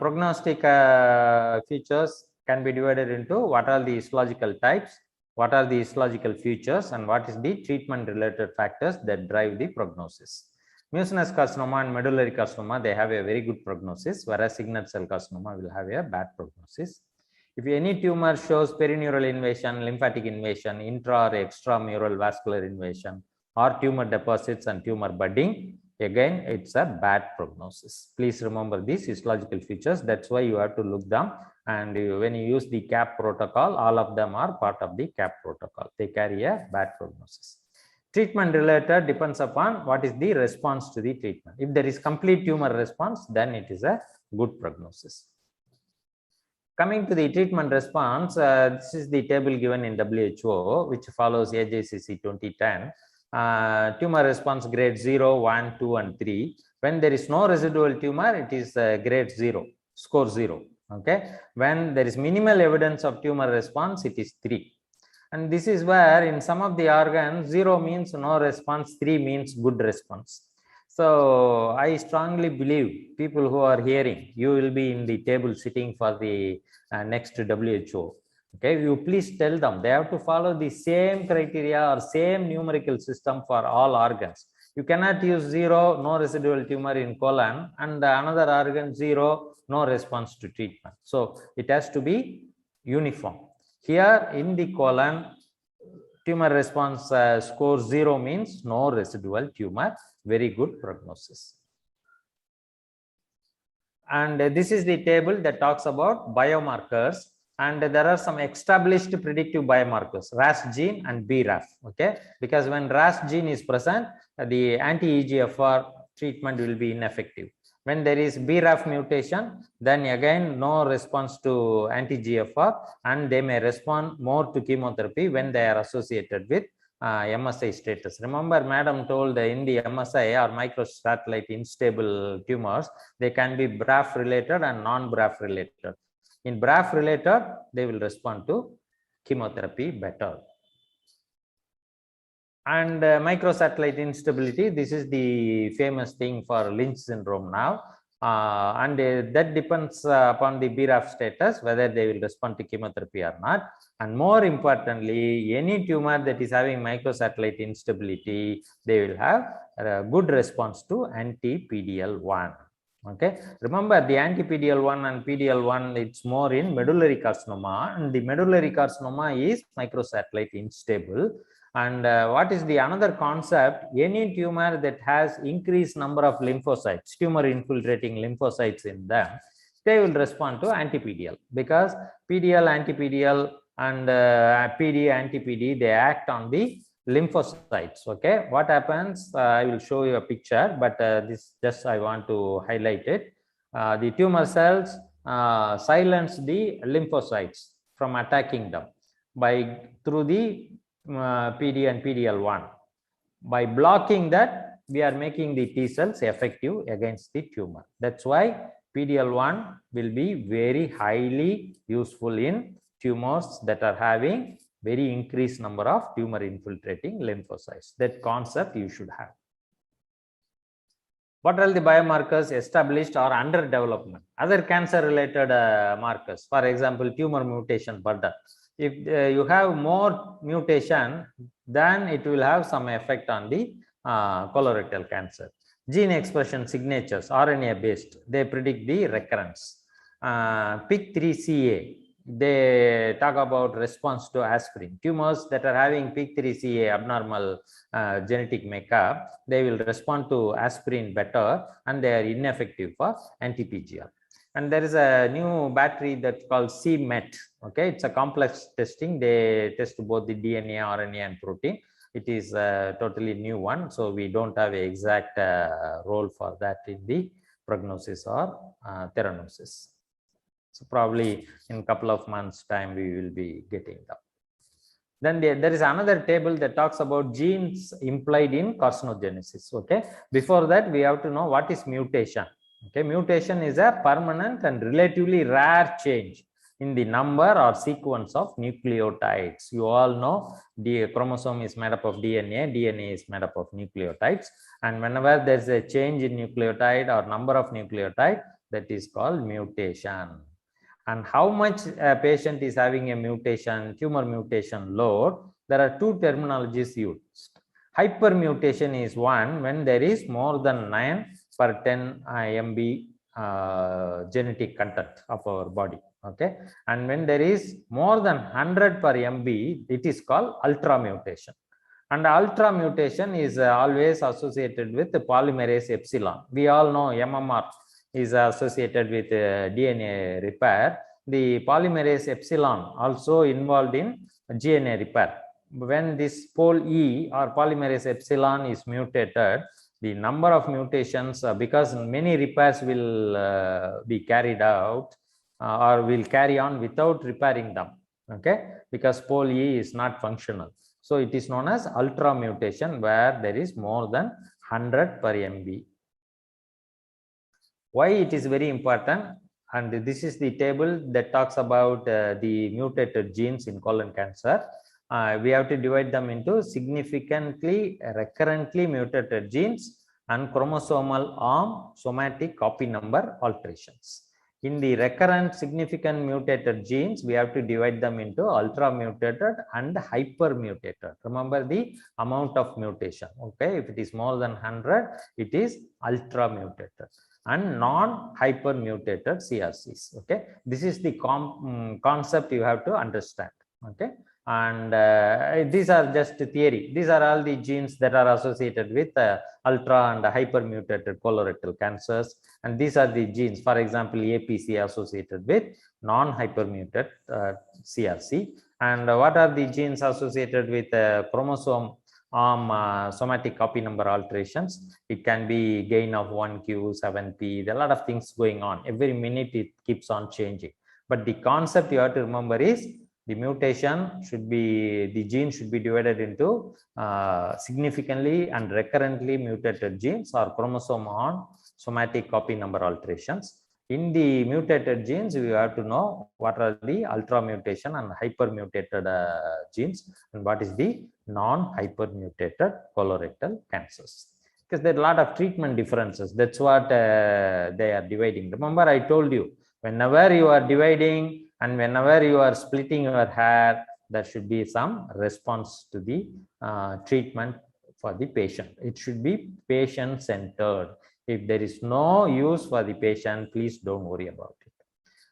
prognostic features can be divided into what are the histological types, what are the histological features, and what is the treatment related factors that drive the prognosis. Mucinous carcinoma and medullary carcinoma, they have a very good prognosis, whereas signet cell carcinoma will have a bad prognosis. If any tumor shows perineural invasion, lymphatic invasion, intra or extramural vascular invasion, or tumor deposits and tumor budding, again it's a bad prognosis. Please remember these histological features. That's why you have to look them, and when you use the CAP protocol, all of them are part of the CAP protocol. They carry a bad prognosis. Treatment related depends upon what is the response to the treatment. If there is complete tumor response, then it is a good prognosis. Coming to the treatment response, this is the table given in WHO, which follows AJCC 2010. Tumor response grade 0, 1, 2, and 3. When there is no residual tumor, it is grade 0, score 0. Okay. When there is minimal evidence of tumor response, it is 3. And this is where in some of the organs, 0 means no response, 3 means good response. So I strongly believe people who are hearing, you will be in the table sitting for the next WHO. Okay, you please tell them they have to follow the same criteria or same numerical system for all organs. You cannot use 0, no residual tumor in colon, and another organ 0, no response to treatment. So it has to be uniform. Here in the colon, tumor response score 0 means no residual tumor, very good prognosis. And this is the table that talks about biomarkers, and there are some established predictive biomarkers, RAS gene and BRAF. Okay, because when RAS gene is present, the anti-EGFR treatment will be ineffective. When there is BRAF mutation, then again no response to anti-GFR, and they may respond more to chemotherapy when they are associated with MSI status. Remember, madam told in the MSI or microsatellite unstable tumors, they can be BRAF related and non-BRAF related. In BRAF related, they will respond to chemotherapy better. And microsatellite instability, this is the famous thing for Lynch syndrome now. And that depends upon the BRAF status, whether they will respond to chemotherapy or not. And more importantly, any tumor that is having microsatellite instability, they will have a good response to anti-PD-L1. Okay, remember the anti-PD-L1 and PD-L1, it's more in medullary carcinoma, and the medullary carcinoma is microsatellite unstable. And what is the another concept? Any tumor that has increased number of lymphocytes, tumor infiltrating lymphocytes in them, they will respond to anti-PDL, because PDL, anti-PDL, and PD, anti-PD, they act on the lymphocytes. Okay, what happens? I will show you a picture, but this just I want to highlight it. The tumor cells silence the lymphocytes from attacking them through the PD and PD-L1. By blocking that, we are making the T cells effective against the tumor. That's why PD-L1 will be very highly useful in tumors that are having very increased number of tumor infiltrating lymphocytes. That concept you should have. What are the biomarkers established or under development? Other cancer related markers, for example, tumor mutation burden. If you have more mutation, then it will have some effect on the colorectal cancer. Gene expression signatures, RNA based, they predict the recurrence. PIK3CA, they talk about response to aspirin. Tumors that are having PIK3CA abnormal genetic makeup, they will respond to aspirin better, and they are ineffective for anti-PGR. And there is a new battery that's called CMET. Okay, it's a complex testing. They test both the DNA, RNA, and protein. It is a totally new one, so we don't have an exact role for that in the prognosis or theranosis. So probably in a couple of months' time, we will be getting them. Then there is another table that talks about genes implied in carcinogenesis. Okay, before that, we have to know what is mutation. Okay, mutation is a permanent and relatively rare change in the number or sequence of nucleotides. You all know the chromosome is made up of DNA, DNA is made up of nucleotides, and whenever there is a change in nucleotide or number of nucleotide, that is called mutation. And how much a patient is having a mutation, tumor mutation load, there are two terminologies used. Hypermutation is one when there is more than 9 per 10 MB genetic content of our body. Okay, and when there is more than 100 per MB, it is called ultra mutation. And ultra mutation is always associated with the polymerase epsilon. We all know MMR is associated with DNA repair. The polymerase epsilon also involved in DNA repair. When this pole E or polymerase epsilon is mutated, the number of mutations, because many repairs will be carried out or will carry on without repairing them. Okay, because pole E is not functional. So it is known as ultra mutation, where there is more than 100 per MB. Why it is very important? And this is the table that talks about the mutated genes in colon cancer. We have to divide them into significantly recurrently mutated genes and chromosomal arm somatic copy number alterations. In the recurrent significant mutated genes, we have to divide them into ultra mutated and hyper mutated. Remember the amount of mutation. Okay, if it is more than 100, it is ultra mutated, and non-hyper mutated CRCs. Okay, this is the concept you have to understand. Okay, and these are just theory. These are all the genes that are associated with ultra and hyper mutated colorectal cancers, and these are the genes, for example, APC associated with non-hyper muted CRC. And what are the genes associated with chromosome arm somatic copy number alterations? It can be gain of 1q, 7p. There are a lot of things going on. Every minute it keeps on changing. But the concept you have to remember is the mutation should be, the gene should be divided into significantly and recurrently mutated genes or chromosome on somatic copy number alterations. In the mutated genes, we have to know what are the ultra mutation and hyper mutated genes, and what is the non-hyper mutated colorectal cancers. Because there are a lot of treatment differences. That's what they are dividing. Remember, I told you, whenever you are dividing and whenever you are splitting your hair, there should be some response to the treatment for the patient. It should be patient-centered. If there is no use for the patient, please don't worry about it.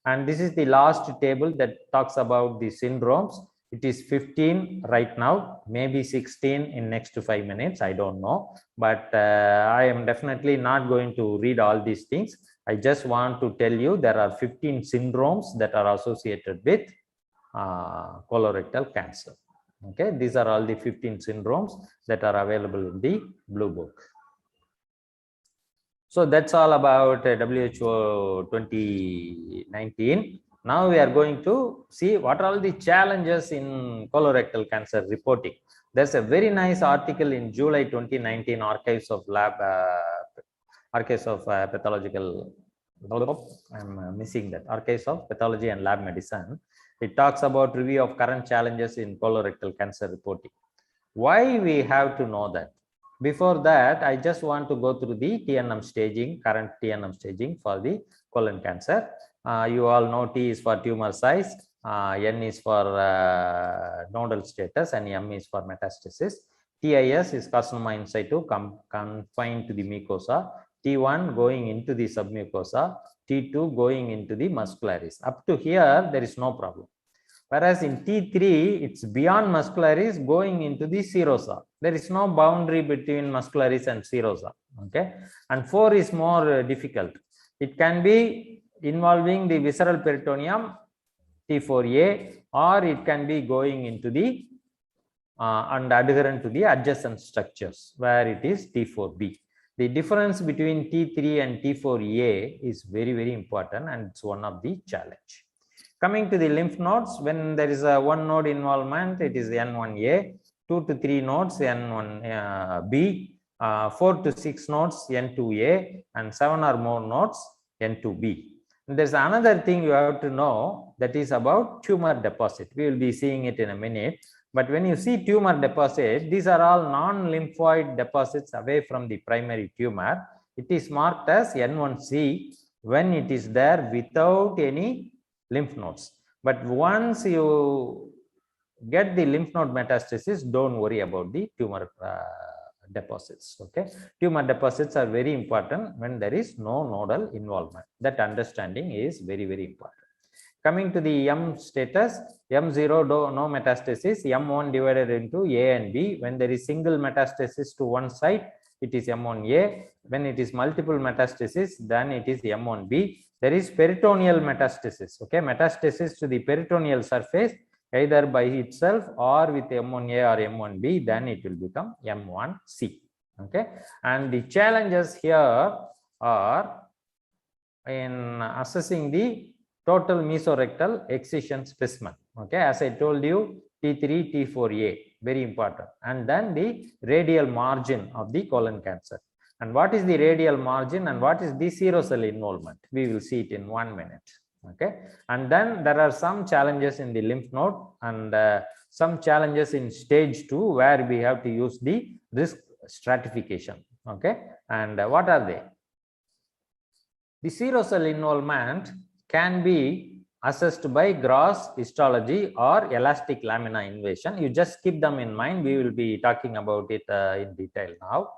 And this is the last table that talks about the syndromes. It is 15 right now, maybe 16 in next to 5 minutes. I don't know, but I am definitely not going to read all these things. I just want to tell you there are 15 syndromes that are associated with colorectal cancer. Okay, these are all the 15 syndromes that are available in the Blue Book. So that's all about WHO 2019. Now we are going to see what are all the challenges in colorectal cancer reporting. There's a very nice article in July 2019, Archives of Pathological, I'm missing that, Archives of Pathology and Lab Medicine. It talks about review of current challenges in colorectal cancer reporting. Why we have to know that? Before that, I just want to go through the TNM staging, current TNM staging for the colon cancer. You all know T is for tumor size, N is for nodal status, and M is for metastasis. TIS is carcinoma in situ confined to the mucosa. T1 going into the submucosa. T2 going into the muscularis. Up to here, there is no problem. Whereas in T3, it's beyond muscularis going into the serosa. There is no boundary between muscularis and serosa. Okay, and 4 is more difficult. It can be involving the visceral peritoneum, T4A, or it can be going into the and adherent to the adjacent structures, where it is T4B. The difference between T3 and T4A is very, very important, and it's one of the challenge. Coming to the lymph nodes, when there is a 1 node involvement, it is N1A, 2 to 3 nodes N1B, 4 to 6 nodes N2A, and 7 or more nodes N2B. And there's another thing you have to know, that is about tumor deposit. We will be seeing it in a minute. But when you see tumor deposit, these are all non-lymphoid deposits away from the primary tumor. It is marked as N1C, when it is there without any lymph nodes. But once you get the lymph node metastasis, don't worry about the tumor deposits. Okay, tumor deposits are very important when there is no nodal involvement. That understanding is very, very important. Coming to the M status, M0 no metastasis, M1 divided into A and B. When there is single metastasis to one side, it is M1A. When it is multiple metastasis, then it is M1B. There is peritoneal metastasis. Okay, metastasis to the peritoneal surface, either by itself or with M1A or M1B, then it will become M1C. Okay, and the challenges here are in assessing the total mesorectal excision specimen. Okay, as I told you, T3, T4A, very important. And then the radial margin of the colon cancer. And what is the radial margin and what is the serocell involvement? We will see it in 1 minute. Okay, and then there are some challenges in the lymph node and some challenges in stage 2 where we have to use the risk stratification. Okay, and what are they? The serocell involvement can be assessed by gross histology or elastic lamina invasion. You just keep them in mind. We will be talking about it in detail now.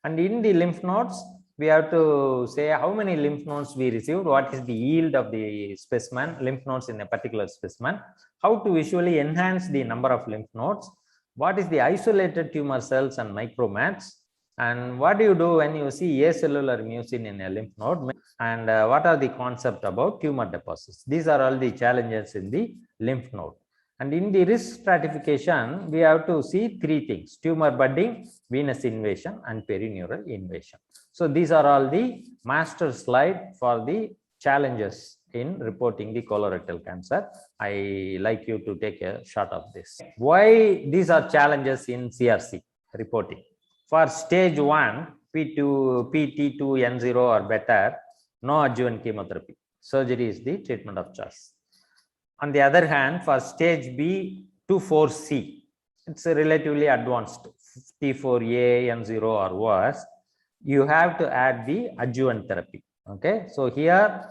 And in the lymph nodes, we have to say how many lymph nodes we received, what is the yield of the specimen, lymph nodes in a particular specimen, how to visually enhance the number of lymph nodes, what is the isolated tumor cells and micromats, and what do you do when you see acellular mucin in a lymph node, and what are the concept about tumor deposits. These are all the challenges in the lymph node. And in the risk stratification, we have to see 3 things: tumor budding, venous invasion, and perineural invasion. So these are all the master slide for the challenges in reporting the colorectal cancer. I like you to take a shot of this. Why these are challenges in CRC reporting? For stage 1, P2, PT2, N0 or better, no adjuvant chemotherapy. Surgery is the treatment of choice. On the other hand, for stage B to 4C, it's a relatively advanced, T4A, N0 or worse, you have to add the adjuvant therapy. Okay, so here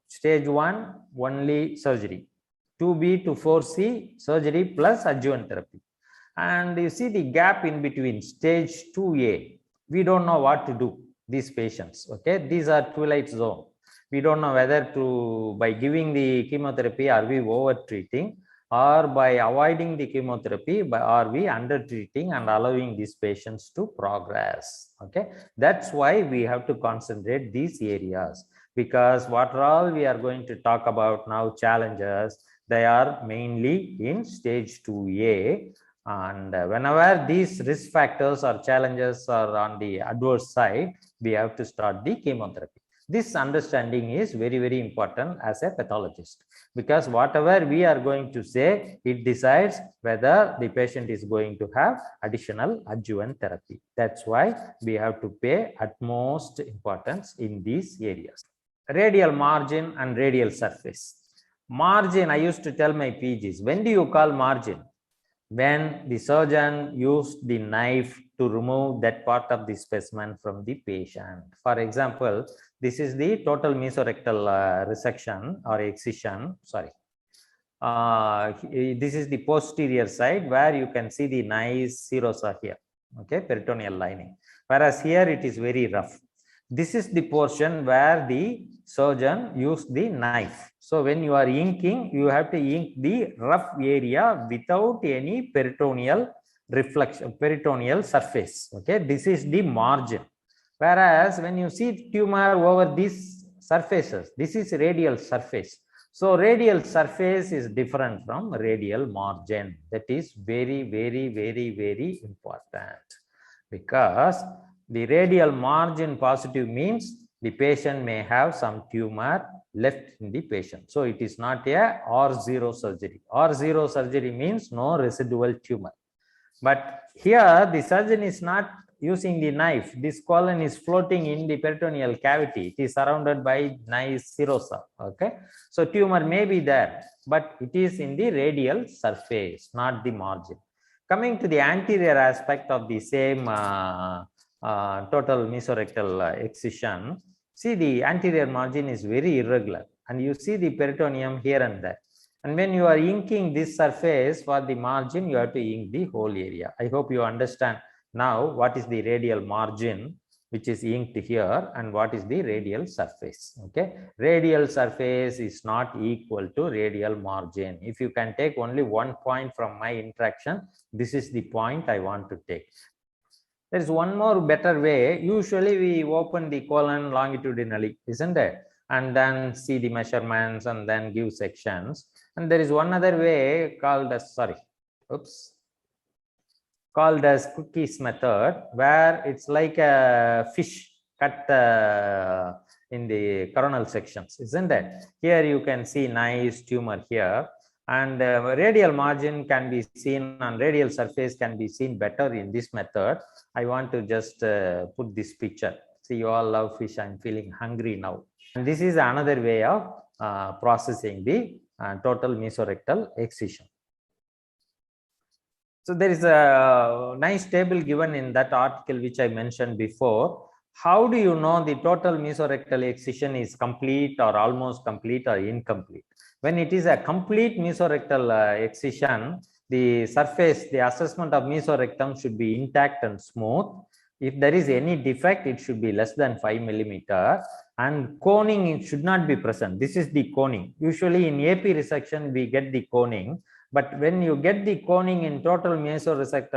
stage 1 only surgery, 2B to 4C surgery plus adjuvant therapy. And you see the gap in between stage 2A, we don't know what to do these patients. Okay, these are twilight zone. We don't know whether to, by giving the chemotherapy, are we over treating, or by avoiding the chemotherapy, are we under treating and allowing these patients to progress. Okay, that's why we have to concentrate these areas, because what all we are going to talk about now, challenges, they are mainly in stage 2A. And whenever these risk factors or challenges are on the adverse side, we have to start the chemotherapy. This understanding is very, very important as a pathologist, because whatever we are going to say, it decides whether the patient is going to have additional adjuvant therapy. That's why we have to pay utmost importance in these areas. Radial margin and radial surface. Margin, I used to tell my PGs, when do you call margin? When the surgeon used the knife to remove that part of the specimen from the patient. For example, this is the total mesorectal resection or excision. Sorry. This is the posterior side where you can see the nice serosa here. Okay, peritoneal lining. Whereas here it is very rough. This is the portion where the surgeon used the knife. So when you are inking, you have to ink the rough area without any peritoneal reflection, peritoneal surface. Okay, this is the margin. Whereas when you see tumor over these surfaces, this is radial surface. So radial surface is different from radial margin. That is very, very, very, very important, because the radial margin positive means the patient may have some tumor left in the patient. So it is not a R0 surgery. R0 surgery means no residual tumor. But here the surgeon is not using the knife. This colon is floating in the peritoneal cavity. It is surrounded by nice serosa. Okay, so tumor may be there, but it is in the radial surface, not the margin. Coming to the anterior aspect of the same total mesorectal excision, See, the anterior margin is very irregular, and you see the peritoneum here and there. And when you are inking this surface for the margin, you have to ink the whole area. I hope you understand now what is the radial margin, which is inked here, and what is the radial surface. Okay, radial surface is not equal to radial margin. If you can take only one point from my interaction, this is the point I want to take. There is one more better way. Usually we open the colon longitudinally, isn't it? And then see the measurements and then give sections. And there is one other way called as, called as cookies method, where it's like a fish cut in the coronal sections, isn't it? Here you can see nice tumor here, and radial margin can be seen and radial surface can be seen better in this method. I want to just put this picture. See, you all love fish. I'm feeling hungry now. And this is another way of processing the total mesorectal excision. So there is a nice table given in that article which I mentioned before. How do you know the total mesorectal excision is complete or almost complete or incomplete? When it is a complete mesorectal excision, the surface, the assessment of mesorectum should be intact and smooth. If there is any defect, it should be less than 5 millimeter, and coning, it should not be present. This is the coning. Usually in AP resection, we get the coning. But when you get the coning in total mesorectal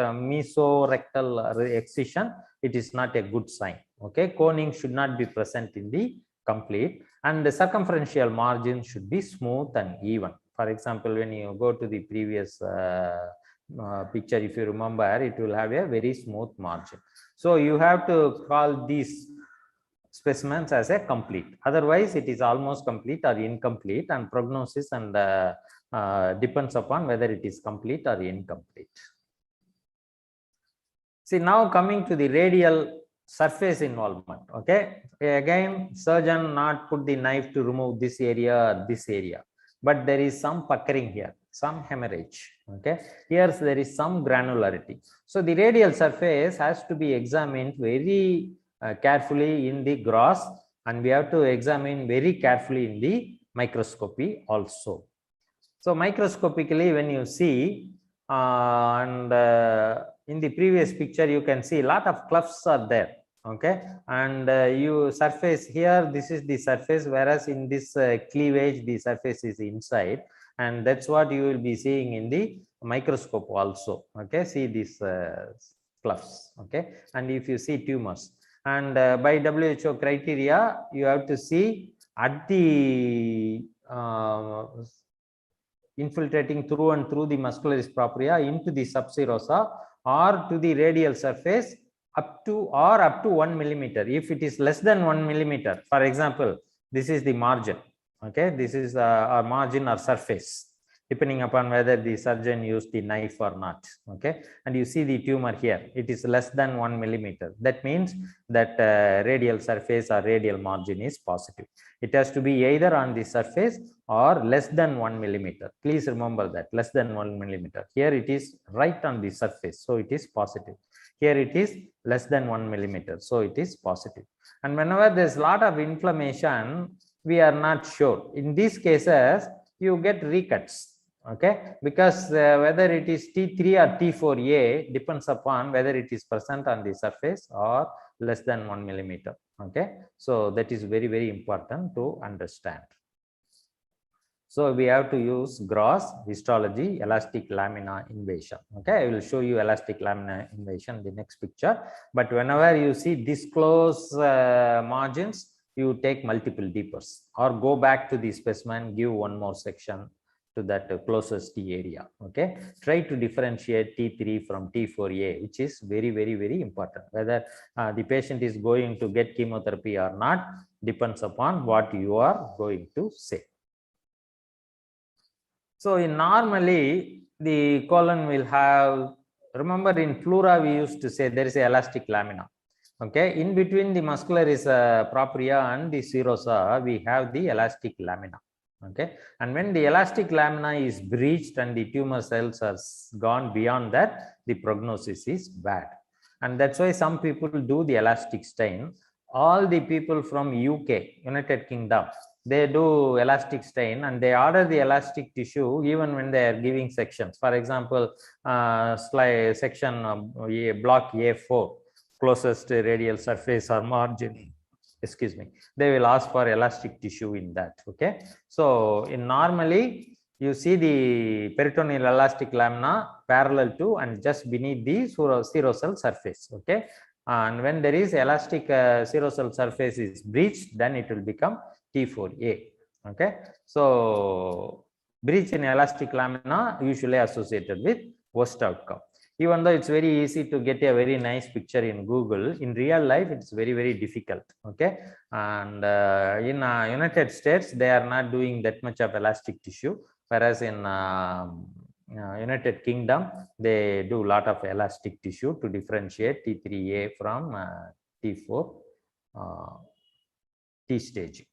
excision, it is not a good sign. Okay, coning should not be present in the complete, and the circumferential margin should be smooth and even. For example, when you go to the previous picture, if you remember, it will have a very smooth margin. So you have to call these specimens as a complete. Otherwise, it is almost complete or incomplete, and prognosis and depends upon whether it is complete or incomplete. See, now coming to the radial surface involvement. Okay, again, surgeon not put the knife to remove this area or this area, but there is some puckering here, some hemorrhage. Okay, here there is some granularity. So the radial surface has to be examined very carefully in the gross, and we have to examine very carefully in the microscopy also. So microscopically, when you see in the previous picture, you can see a lot of clefts are there. Okay, and you surface here, this is the surface, whereas in this cleavage, the surface is inside, and that's what you will be seeing in the microscope also. Okay, see these clefts. Okay, and if you see tumors, and by WHO criteria, you have to see at the infiltrating through and through the muscularis propria into the subserosa or to the radial surface up to 1 millimeter. If it is less than 1 millimeter, for example, this is the margin. Okay, this is our margin or surface, depending upon whether the surgeon used the knife or not. Okay, and you see the tumor here, it is less than 1 millimeter. That means that radial surface or radial margin is positive. It has to be either on the surface or less than 1 millimeter. Please remember that, less than 1 millimeter. Here it is right on the surface, so it is positive. Here it is less than 1 millimeter, so it is positive. And whenever there is a lot of inflammation, we are not sure. In these cases, you get recuts. Okay, because whether it is T3 or T4A depends upon whether it is present on the surface or less than 1 millimeter. Okay, so that is very, very important to understand. So we have to use gross, histology, elastic lamina invasion. Okay, I will show you elastic lamina invasion in the next picture. But whenever you see this close margins, you take multiple deepers or go back to the specimen, give one more section to that closest T area. Okay, try to differentiate T3 from T4A, which is very, very, very important. Whether the patient is going to get chemotherapy or not depends upon what you are going to say. So in normally the colon will have, remember in pleura we used to say there is a elastic lamina. Okay, in between the muscularis propria and the serosa, we have the elastic lamina. Okay, and when the elastic lamina is breached and the tumor cells are gone beyond that, the prognosis is bad. And that's why some people do the elastic stain. all the people from UK, United Kingdom, they do elastic stain and they order the elastic tissue even when they are giving sections. For example, slide section block A4, closest radial surface or margin, excuse me, they will ask for elastic tissue in that. Okay, so in normally you see the peritoneal elastic lamina parallel to and just beneath the serosal surface. Okay, and when there is elastic serosal surface is breached, then it will become T4A. Okay, so breach in elastic lamina usually associated with worst outcome. Even though it's very easy to get a very nice picture in Google, in real life it's very difficult. Okay, and in United States they are not doing that much of elastic tissue, whereas in United Kingdom they do a lot of elastic tissue to differentiate T3A from T4 T stage.